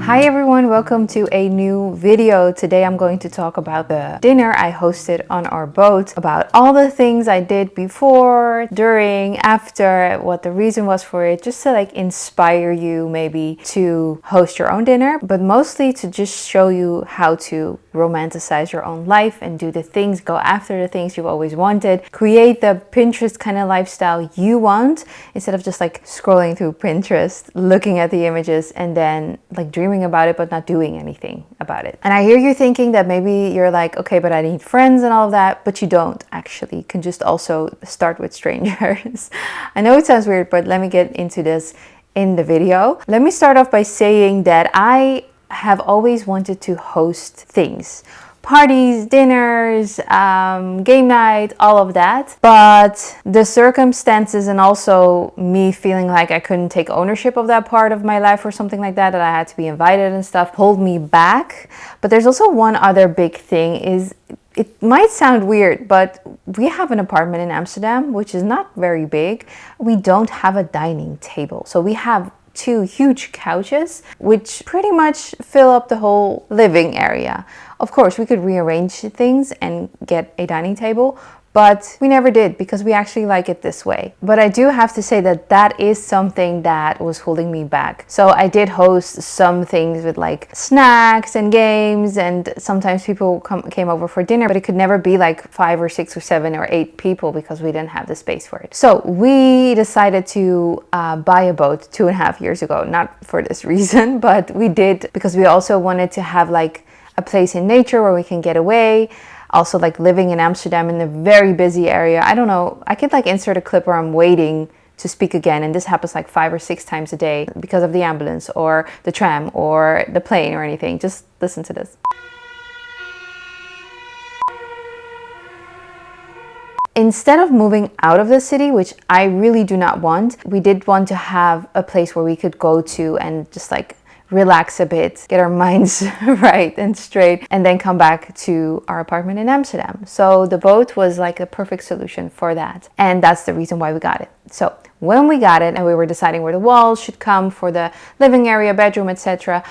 Hi everyone, welcome to a new video. Today I'm going to talk about the dinner I hosted on our boat, about all the things I did before, during, after, what the reason was for it, just to like inspire you maybe to host your own dinner, but mostly to just show you how to romanticize your own life and do the things, go after the things you've always wanted, create the Pinterest kind of lifestyle you want, instead of just like scrolling through Pinterest, looking at the images and then like dreaming about it but not doing anything about it. And I hear you thinking that maybe you're like, okay, but I need friends and all of that, but you don't actually. You can just also start with strangers. I know it sounds weird, but let me get into this in the video. Let me start off by saying that I have always wanted to host things. Parties, dinners, game night, all of that. But the circumstances and also me feeling like I couldn't take ownership of that part of my life or something like that, that I had to be invited and stuff, pulled me back. But there's also one other big thing is, it might sound weird, but we have an apartment in Amsterdam, which is not very big. We don't have a dining table. So we have two huge couches, which pretty much fill up the whole living area. Of course, we could rearrange things and get a dining table, but we never did because we actually like it this way. But I do have to say that that is something that was holding me back. So I did host some things with like snacks and games, and sometimes people came over for dinner, but it could never be like 5 or 6 or 7 or 8 people because we didn't have the space for it. So we decided to buy a boat 2.5 years ago, not for this reason, but we did because we also wanted to have like a place in nature where we can get away. Also like living in Amsterdam in a very busy area. I don't know, I could like insert a clip where I'm waiting to speak again, and this happens like 5 or 6 times a day because of the ambulance or the tram or the plane or anything. Just listen to this. Instead of moving out of the city, which I really do not want, we did want to have a place where we could go to and just like relax a bit, get our minds right and straight, and then come back to our apartment in Amsterdam. So the boat was like a perfect solution for that. And that's the reason why we got it. So when we got it and we were deciding where the walls should come for the living area, bedroom, etc.,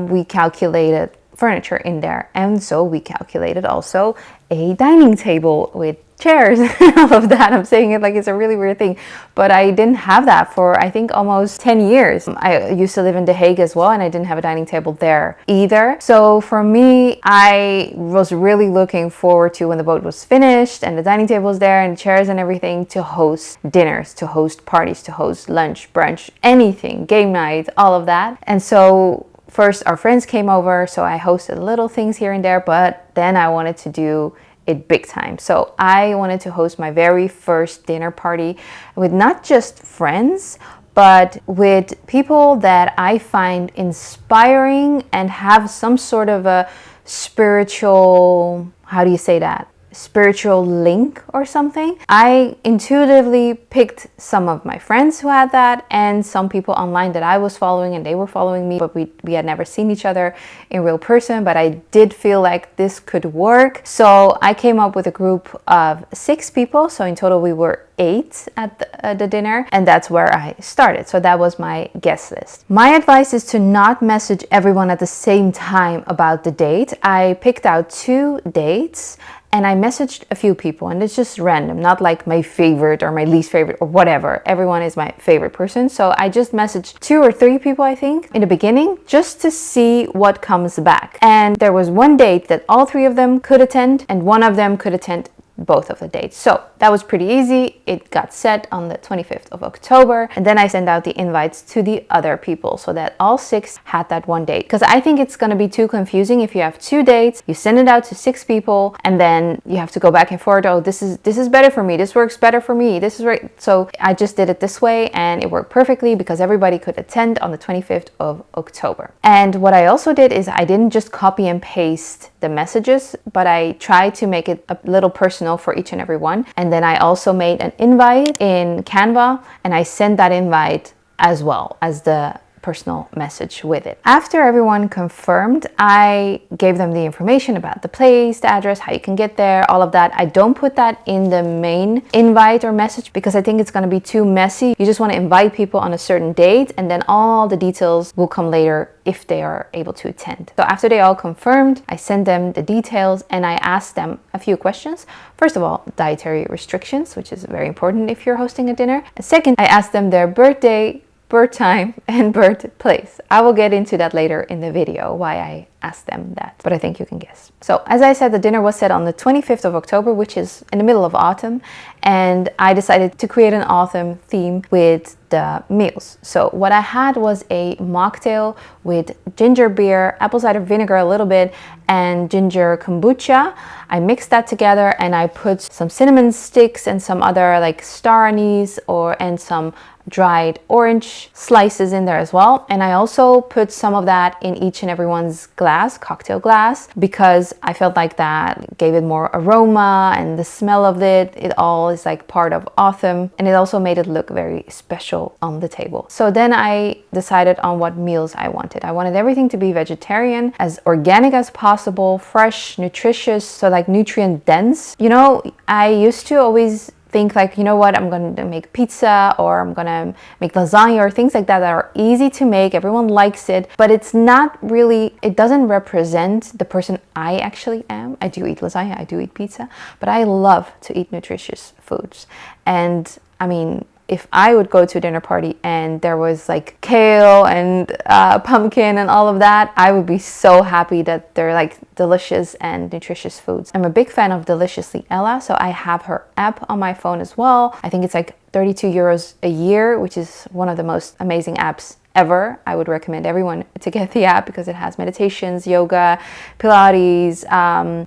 we calculated furniture in there. And so we calculated also a dining table with chairs and all of that. I'm saying it like it's a really weird thing, but I didn't have that for I think almost 10 years. I used to live in The Hague as well, and I didn't have a dining table there either. So for me, I was really looking forward to when the boat was finished and the dining table was there and chairs and everything, to host dinners, to host parties, to host lunch, brunch, anything, game night, all of that. And so first our friends came over, so I hosted little things here and there, but then I wanted to do it big time. So I wanted to host my very first dinner party with not just friends, but with people that I find inspiring and have some sort of a spiritual, how do you say that? Spiritual link or something. I intuitively picked some of my friends who had that and some people online that I was following and they were following me, but we had never seen each other in real person, but I did feel like this could work. So I came up with a group of 6 people. So in total we were 8 at the dinner, and that's where I started. So that was my guest list. My advice is to not message everyone at the same time about the date. I picked out 2 dates and I messaged a few people, and it's just random, not like my favorite or my least favorite or whatever. Everyone is my favorite person. So I just messaged 2 or 3 people, I think, in the beginning, just to see what comes back. And there was one date that all 3 of them could attend, and one of them could attend both of the dates. So that was pretty easy. It got set on the 25th of October, and then I sent out the invites to the other people so that all 6 had that one date. Because I think it's going to be too confusing if you have 2 dates, you send it out to 6 people, and then you have to go back and forth. Oh, this is better for me. This works better for me. This is right. So I just did it this way, and it worked perfectly because everybody could attend on the 25th of October. And what I also did is I didn't just copy and paste the messages, but I tried to make it a little personal for each and every one. And then I also made an invite in Canva, and I sent that invite as well as the personal message with it. After everyone confirmed, I gave them the information about the place, the address, how you can get there, all of that. I don't put that in the main invite or message because I think it's going to be too messy. You just want to invite people on a certain date, and then all the details will come later if they are able to attend. So after they all confirmed, I sent them the details and I asked them a few questions. First of all, dietary restrictions, which is very important if you're hosting a dinner. And second, I asked them their birthday, birth time, and birthplace. I will get into that later in the video, why I asked them that, but I think you can guess. So as I said, the dinner was set on the 25th of October, which is in the middle of autumn, and I decided to create an autumn theme with the meals. So what I had was a mocktail with ginger beer, apple cider vinegar a little bit, and ginger kombucha. I mixed that together and I put some cinnamon sticks and some other like star anise and some dried orange slices in there as well. And I also put some of that in each and everyone's glass, cocktail glass, because I felt like that gave it more aroma, and the smell of it all is like part of autumn, and it also made it look very special on the table. So then I decided on what meals I wanted. I wanted everything to be vegetarian, as organic as possible, fresh, nutritious, so like nutrient dense. You know, I used to always think like, you know what, I'm going to make pizza or I'm going to make lasagna or things like that that are easy to make. Everyone likes it, but it's not really, it doesn't represent the person I actually am. I do eat lasagna, I do eat pizza, but I love to eat nutritious foods. And I mean, if I would go to a dinner party and there was like kale and pumpkin and all of that, I would be so happy that they're like delicious and nutritious foods. I'm a big fan of Deliciously Ella, so I have her app on my phone as well. I think it's like 32 euros a year, which is one of the most amazing apps ever. I would recommend everyone to get the app because it has meditations, yoga, Pilates,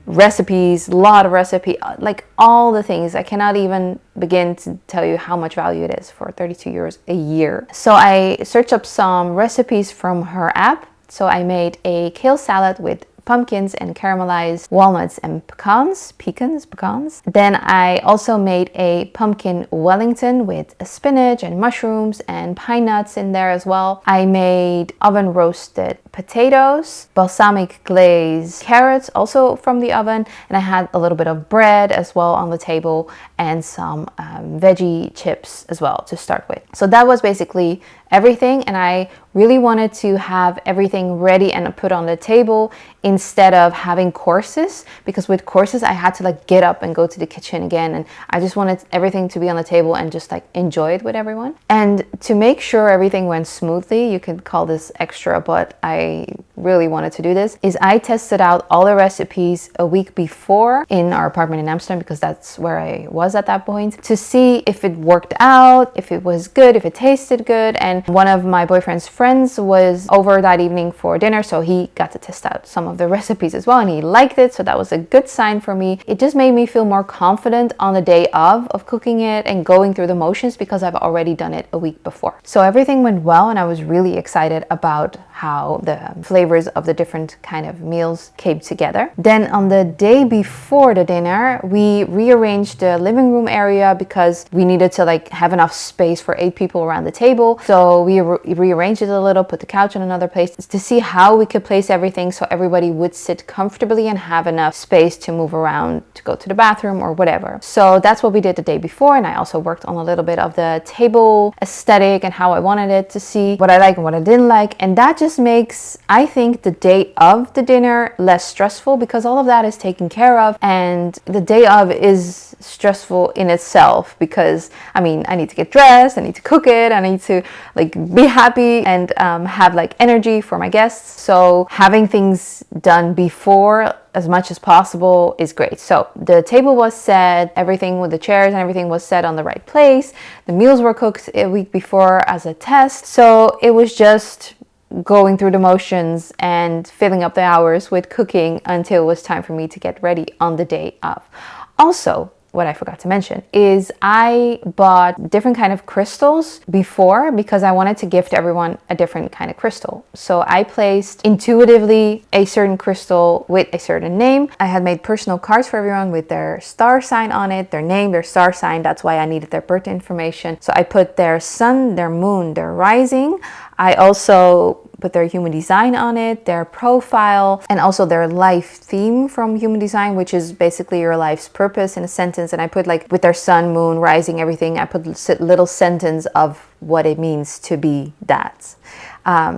recipes, a lot of recipe, like all the things. I cannot even begin to tell you how much value it is for 32 euros a year. So I searched up some recipes from her app. So I made a kale salad with pumpkins and caramelized walnuts and pecans. Then I also made a pumpkin Wellington with spinach and mushrooms and pine nuts in there as well. I made oven roasted potatoes, balsamic glaze carrots also from the oven, and I had a little bit of bread as well on the table and some veggie chips as well to start with. So that was basically everything, and I really wanted to have everything ready and put on the table instead of having courses, because with courses I had to like get up and go to the kitchen again, and I just wanted everything to be on the table and just like enjoy it with everyone. And to make sure everything went smoothly, you could call this extra, but I really wanted to do this, is I tested out all the recipes a week before in our apartment in Amsterdam, because that's where I was at that point, to see if it worked out, if it was good, if it tasted good. And one of my boyfriend's friends was over that evening for dinner, so he got to test out some of the recipes as well, and he liked it, so that was a good sign for me. It just made me feel more confident on the day of cooking it and going through the motions, because I've already done it a week before. So everything went well, and I was really excited about how the flavors of the different kind of meals came together. Then on the day before the dinner, we rearranged the living room area because we needed to like have enough space for 8 people around the table. So we rearranged it a little, put the couch in another place to see how we could place everything so everybody would sit comfortably and have enough space to move around, to go to the bathroom or whatever. So that's what we did the day before, and I also worked on a little bit of the table aesthetic and how I wanted it to see, what I like and what I didn't like. And that just makes, I think, the day of the dinner less stressful, because all of that is taken care of, and the day of is stressful in itself because I mean, I need to get dressed, I need to cook it, I need to like be happy and have like energy for my guests. So having things done before as much as possible is great. So the table was set, everything with the chairs and everything was set on the right place. The meals were cooked a week before as a test. So it was just going through the motions and filling up the hours with cooking until it was time for me to get ready on the day of. Also, what I forgot to mention is I bought different kind of crystals before because I wanted to gift everyone a different kind of crystal. So I placed intuitively a certain crystal with a certain name. I had made personal cards for everyone with their star sign on it, their name, their star sign. That's why I needed their birth information. So I put their sun, their moon, their rising. I also put their human design on it, their profile, and also their life theme from human design, which is basically your life's purpose in a sentence. And I put like with their sun, moon, rising, everything, I put a little sentence of what it means to be that.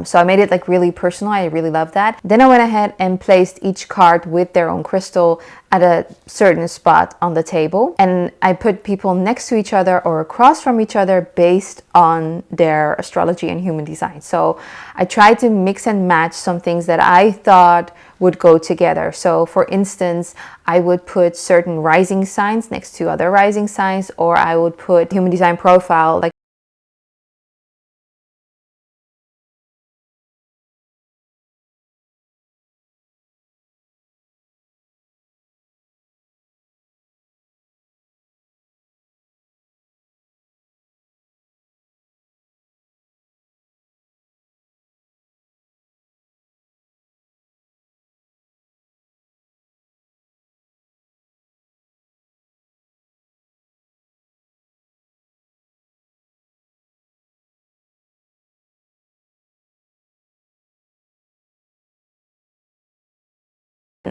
So I made it like really personal. I really love that. Then I went ahead and placed each card with their own crystal at a certain spot on the table. And I put people next to each other or across from each other based on their astrology and human design. So I tried to mix and match some things that I thought would go together. So for instance, I would put certain rising signs next to other rising signs, or I would put human design profile like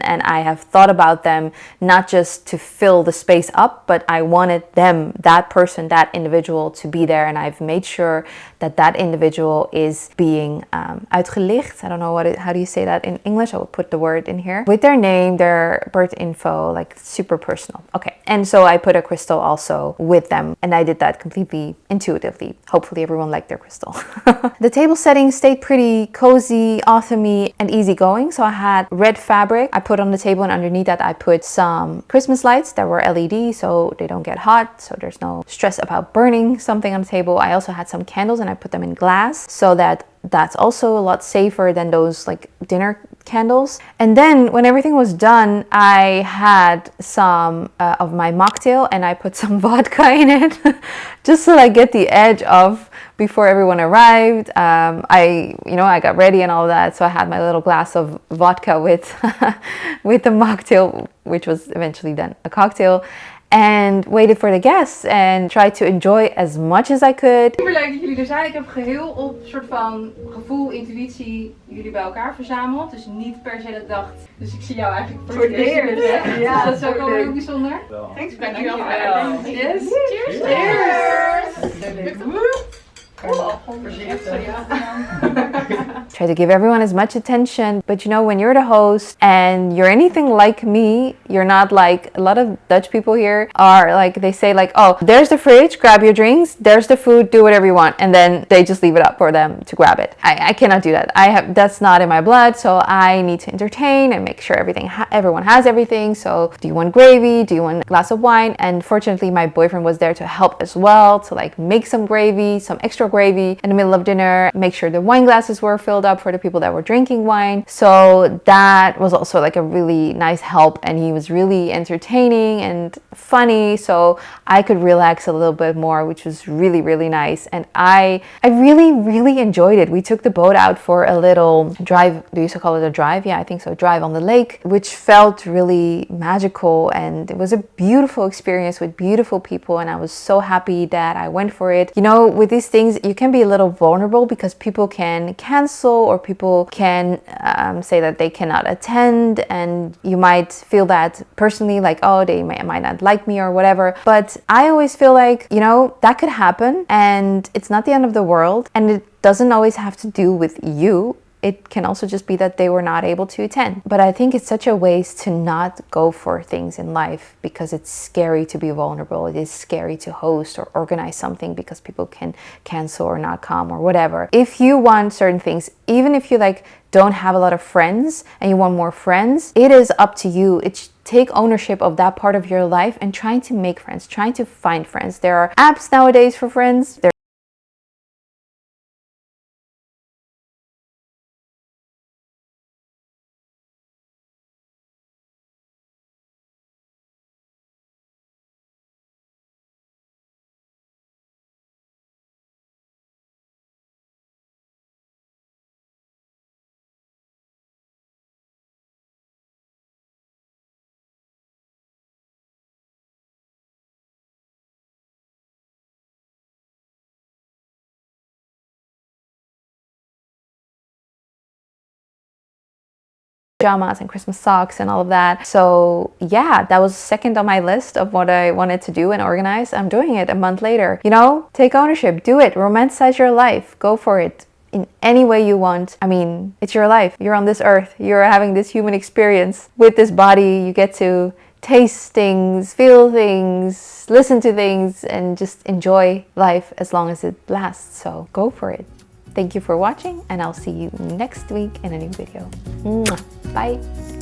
and I have thought about them not just to fill the space up, but I wanted them, that person, that individual to be there, and I've made sure that that individual is being uitgelicht. I don't know how do you say that in English? I will put the word in here with their name, their birth info, like super personal. Okay, and so I put a crystal also with them, and I did that completely intuitively. Hopefully everyone liked their crystal. The table setting stayed pretty cozy, autumny, and easygoing. So I had red fabric I put on the table, and underneath that I put some Christmas lights that were LED so they don't get hot, so there's no stress about burning something on the table. I also had some candles and I put them in glass so that that's also a lot safer than those like dinner candles. And then when everything was done, I had some of my mocktail and I put some vodka in it just to like get the edge off before everyone arrived. I got ready and all that, so I had my little glass of vodka with with the mocktail, which was eventually then a cocktail, and waited for the guests and tried to enjoy as much as I could. Super leuk dat jullie er zijn. Ik heb geheel op soort van gevoel, intuïtie jullie bij elkaar verzameld. Dus niet per se dat ik dacht. Dus ik zie jou eigenlijk voor het eerst. Ja, dat is ook wel heel bijzonder. Thanks, dankjewel. Yes. Cheers. Cheers. Try to give everyone as much attention, but when you're the host and you're anything like me, you're not like a lot of Dutch people here are like, they say like, oh, there's the fridge, grab your drinks, there's the food, do whatever you want, and then they just leave it up for them to grab it. I cannot do that. That's not in my blood, so I need to entertain and make sure everyone has everything. So do you want gravy? Do you want a glass of wine? And fortunately my boyfriend was there to help as well, to like make some gravy, some extra gravy in the middle of dinner, make sure the wine glasses were filled up for the people that were drinking wine. So that was also like a really nice help, and he was really entertaining and funny, so I could relax a little bit more, which was really, really nice. And I really, really enjoyed it. We took the boat out for a little drive. Do you used to call it a drive? Yeah, I think so. Drive on the lake, which felt really magical, and it was a beautiful experience with beautiful people, and I was so happy that I went for it. With these things, you can be a little vulnerable because people can cancel or people can say that they cannot attend, and you might feel that personally, like, oh, they might not like me or whatever. But I always feel like, that could happen, and it's not the end of the world, and it doesn't always have to do with you. It can also just be that they were not able to attend. But I think it's such a waste to not go for things in life because it's scary to be vulnerable. It is scary to host or organize something because people can cancel or not come or whatever. If you want certain things, even if you don't have a lot of friends and you want more friends, it is up to you. Take ownership of that part of your life and trying to make friends, trying to find friends. There are apps nowadays for friends. pajamas and Christmas socks and all of that. So yeah, that was second on my list of what I wanted to do and organize. I'm doing it a month later. You know, take ownership, do it, romanticize your life, go for it in any way you want. I mean, it's your life. You're on this earth. You're having this human experience with this body. You get to taste things, feel things, listen to things, and just enjoy life as long as it lasts. So go for it. Thank you for watching, and I'll see you next week in a new video. Mwah. Bye.